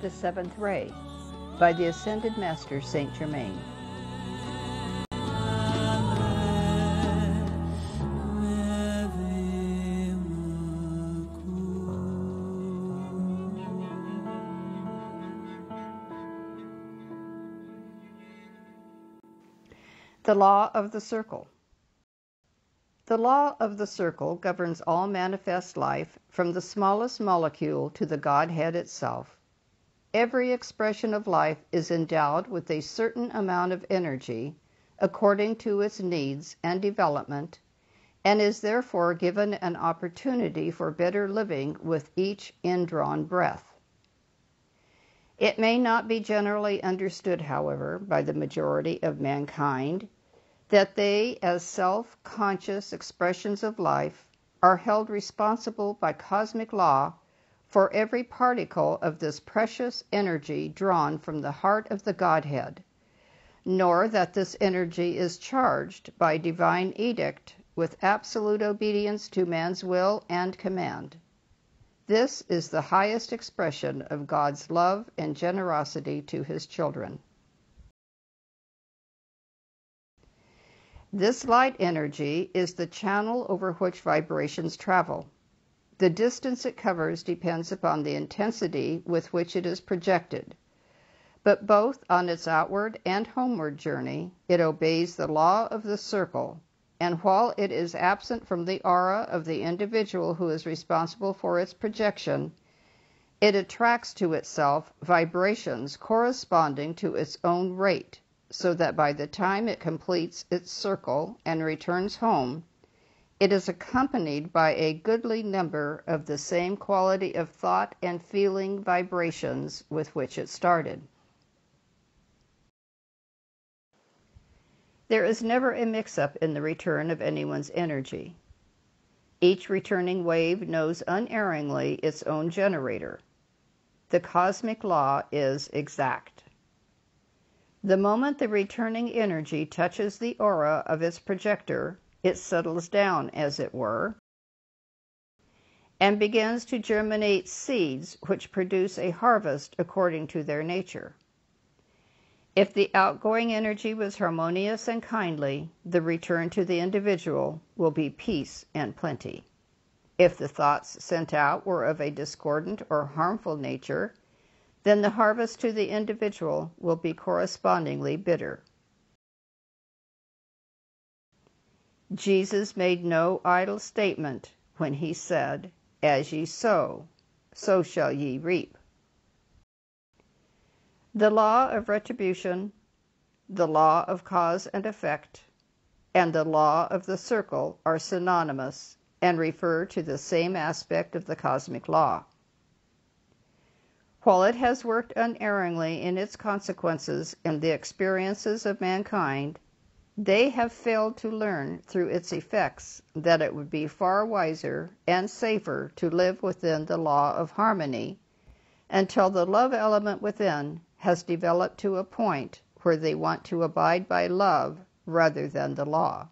the Seventh Ray by the Ascended Master Saint Germain. The Law of the Circle. The law of the circle governs all manifest life, from the smallest molecule to the Godhead itself. Every expression of life is endowed with a certain amount of energy according to its needs and development, and is therefore given an opportunity for better living with each indrawn breath. It may not be generally understood, however, by the majority of mankind that they, as self-conscious expressions of life, are held responsible by cosmic law for every particle of this precious energy drawn from the heart of the Godhead, nor that this energy is charged by divine edict with absolute obedience to man's will and command. This is the highest expression of God's love and generosity to His children. This light energy is the channel over which vibrations travel. The distance it covers depends upon the intensity with which it is projected, but both on its outward and homeward journey, it obeys the law of the circle, and while it is absent from the aura of the individual who is responsible for its projection, it attracts to itself vibrations corresponding to its own rate, so that by the time it completes its circle and returns home, it is accompanied by a goodly number of the same quality of thought and feeling vibrations with which it started. There is never a mix-up in the return of anyone's energy. Each returning wave knows unerringly its own generator. The cosmic law is exact. The moment the returning energy touches the aura of its projector, it settles down, as it were, and begins to germinate seeds which produce a harvest according to their nature. If the outgoing energy was harmonious and kindly, the return to the individual will be peace and plenty. If the thoughts sent out were of a discordant or harmful nature, then the harvest to the individual will be correspondingly bitter. Jesus made no idle statement when he said, "As ye sow, so shall ye reap." The law of retribution, the law of cause and effect, and the law of the circle are synonymous and refer to the same aspect of the cosmic law. While it has worked unerringly in its consequences and the experiences of mankind, they have failed to learn through its effects that it would be far wiser and safer to live within the law of harmony until the love element within has developed to a point where they want to abide by love rather than the law.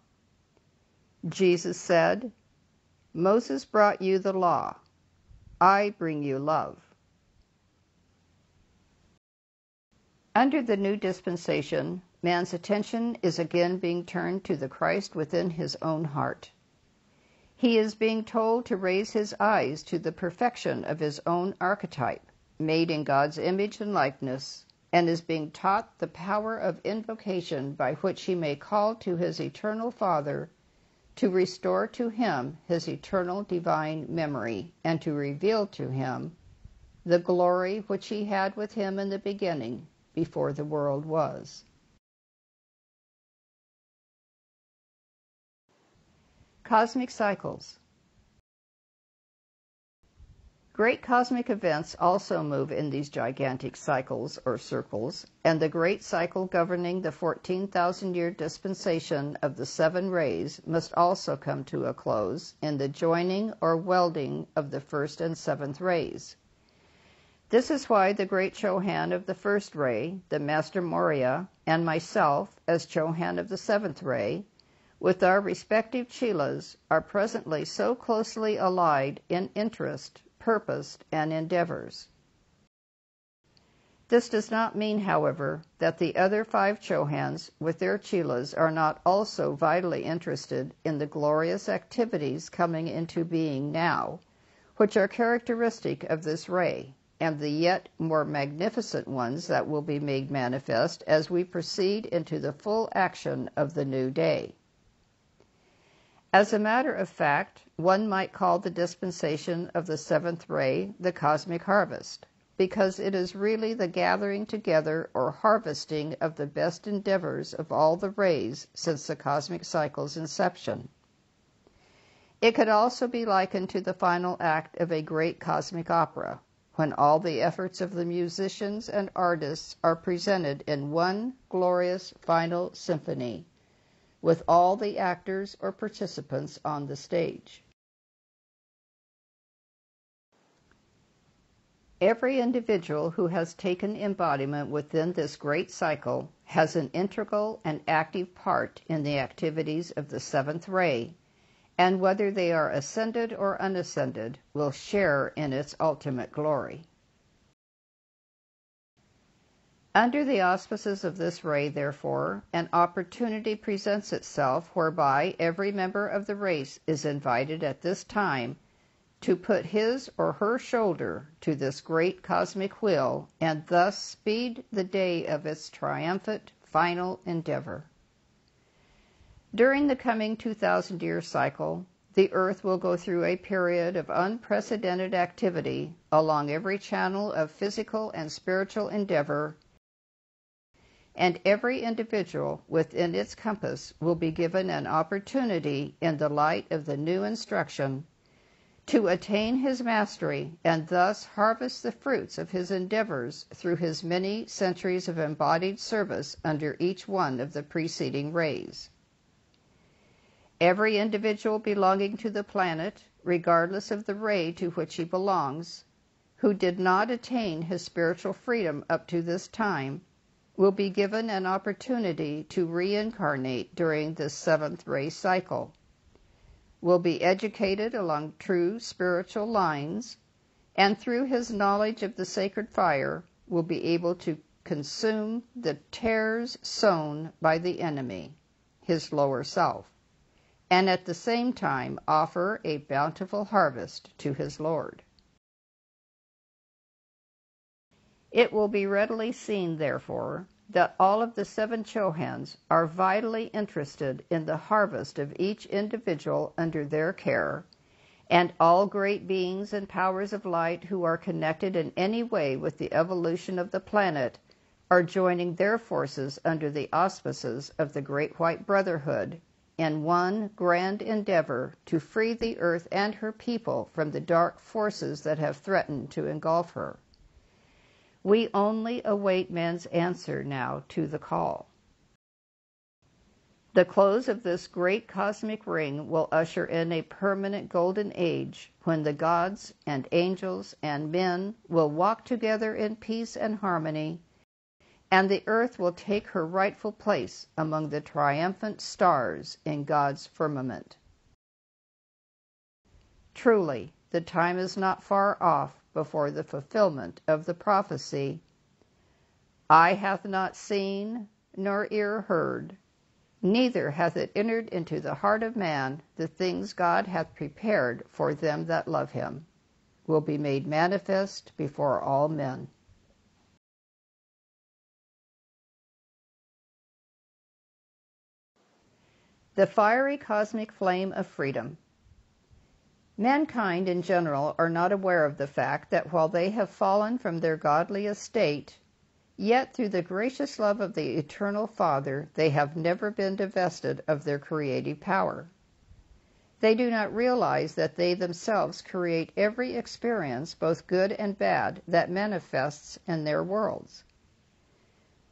Jesus said, "Moses brought you the law. I bring you love." Under the new dispensation, man's attention is again being turned to the Christ within his own heart. He is being told to raise his eyes to the perfection of his own archetype, made in God's image and likeness, and is being taught the power of invocation by which he may call to his eternal Father to restore to him his eternal divine memory and to reveal to him the glory which he had with him in the beginning, before the world was. Cosmic cycles. Great cosmic events also move in these gigantic cycles or circles, and the great cycle governing the 14,000-year dispensation of the 7 rays must also come to a close in the joining or welding of the 1st and 7th rays. This is why the great Chohan of the 1st ray, the Master Morya, and myself, as Chohan of the 7th ray, with our respective chelas, are presently so closely allied in interest, purpose, and endeavors. This does not mean, however, that the other 5 Chohans with their chelas are not also vitally interested in the glorious activities coming into being now, which are characteristic of this ray, and the yet more magnificent ones that will be made manifest as we proceed into the full action of the new day. As a matter of fact, one might call the dispensation of the 7th ray the cosmic harvest, because it is really the gathering together or harvesting of the best endeavors of all the rays since the cosmic cycle's inception. It could also be likened to the final act of a great cosmic opera, when all the efforts of the musicians and artists are presented in one glorious final symphony, with all the actors or participants on the stage. Every individual who has taken embodiment within this great cycle has an integral and active part in the activities of the 7th ray, and whether they are ascended or unascended, will share in its ultimate glory. Under the auspices of this ray, therefore, an opportunity presents itself whereby every member of the race is invited at this time to put his or her shoulder to this great cosmic wheel and thus speed the day of its triumphant final endeavor. During the coming 2,000-year cycle, the Earth will go through a period of unprecedented activity along every channel of physical and spiritual endeavor, and every individual within its compass will be given an opportunity in the light of the new instruction to attain his mastery and thus harvest the fruits of his endeavors through his many centuries of embodied service under each one of the preceding rays. Every individual belonging to the planet, regardless of the ray to which he belongs, who did not attain his spiritual freedom up to this time, will be given an opportunity to reincarnate during this 7th ray cycle, will be educated along true spiritual lines, and through his knowledge of the sacred fire will be able to consume the tares sown by the enemy, his lower self, and at the same time offer a bountiful harvest to his Lord. It will be readily seen, therefore, that all of the 7 Chohans are vitally interested in the harvest of each individual under their care, and all great beings and powers of light who are connected in any way with the evolution of the planet are joining their forces under the auspices of the Great White Brotherhood in one grand endeavor to free the Earth and her people from the dark forces that have threatened to engulf her. We only await man's answer now to the call. The close of this great cosmic ring will usher in a permanent golden age when the gods and angels and men will walk together in peace and harmony, and the earth will take her rightful place among the triumphant stars in God's firmament. Truly, the time is not far off before the fulfillment of the prophecy, "Eye hath not seen, nor ear heard, neither hath it entered into the heart of man the things God hath prepared for them that love him," will be made manifest before all men. The fiery cosmic flame of freedom. Mankind in general are not aware of the fact that while they have fallen from their godly estate, yet through the gracious love of the Eternal Father they have never been divested of their creative power. They do not realize that they themselves create every experience, both good and bad, that manifests in their worlds.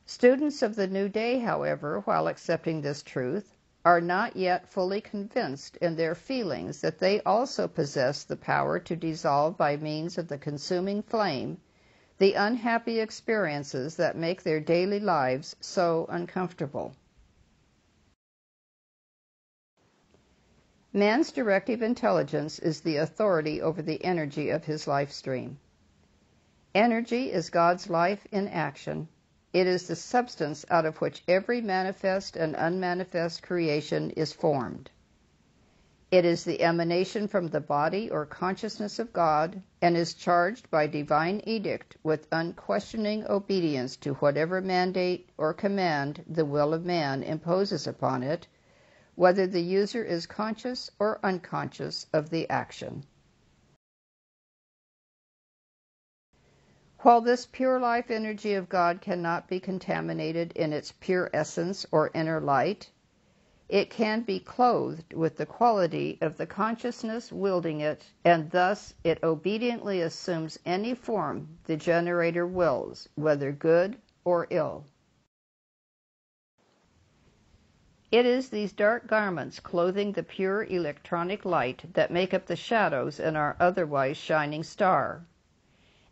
Students of the new day, however, while accepting this truth, are not yet fully convinced in their feelings that they also possess the power to dissolve by means of the consuming flame the unhappy experiences that make their daily lives so uncomfortable. Man's directive intelligence is the authority over the energy of his life stream. Energy is God's life in action. It is the substance out of which every manifest and unmanifest creation is formed. It is the emanation from the body or consciousness of God, and is charged by divine edict with unquestioning obedience to whatever mandate or command the will of man imposes upon it, whether the user is conscious or unconscious of the action. While this pure life energy of God cannot be contaminated in its pure essence or inner light, it can be clothed with the quality of the consciousness wielding it, and thus it obediently assumes any form the generator wills, whether good or ill. It is these dark garments clothing the pure electronic light that make up the shadows in our otherwise shining star.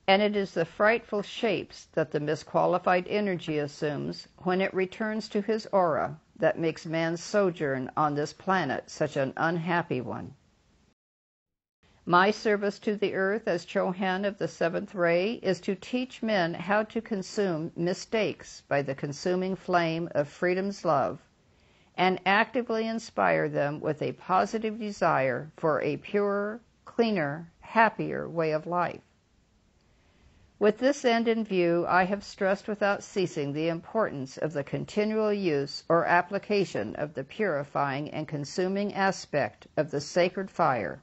And it is the frightful shapes that the misqualified energy assumes when it returns to his aura that makes man's sojourn on this planet such an unhappy one. My service to the earth as Germain of the seventh ray is to teach men how to consume mistakes by the consuming flame of freedom's love, and actively inspire them with a positive desire for a purer, cleaner, happier way of life. With this end in view, I have stressed without ceasing the importance of the continual use or application of the purifying and consuming aspect of the sacred fire.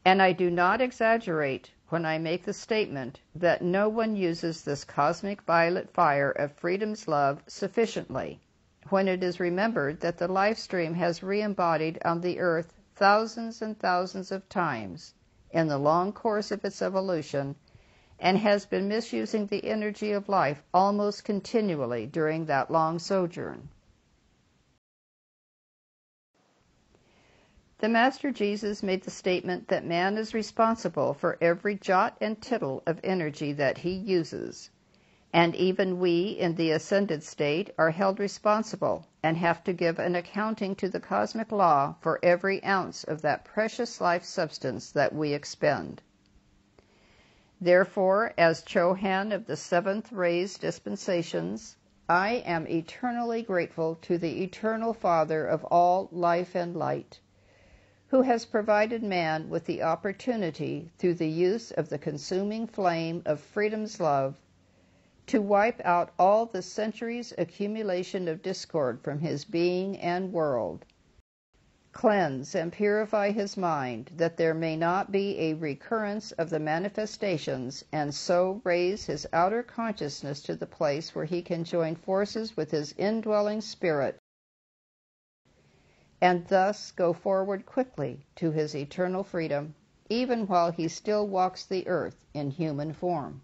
And I do not exaggerate when I make the statement that no one uses this cosmic violet fire of freedom's love sufficiently, when it is remembered that the life stream has re-embodied on the earth thousands and thousands of times in the long course of its evolution, and has been misusing the energy of life almost continually during that long sojourn. The Master Jesus made the statement that man is responsible for every jot and tittle of energy that he uses, and even we in the ascended state are held responsible and have to give an accounting to the cosmic law for every ounce of that precious life substance that we expend. Therefore, as Germain of the seventh ray's dispensations, I am eternally grateful to the Eternal Father of all life and light, who has provided man with the opportunity, through the use of the consuming flame of freedom's love, to wipe out all the centuries' accumulation of discord from his being and world, cleanse and purify his mind, that there may not be a recurrence of the manifestations, and so raise his outer consciousness to the place where he can join forces with his indwelling spirit, and thus go forward quickly to his eternal freedom, even while he still walks the earth in human form.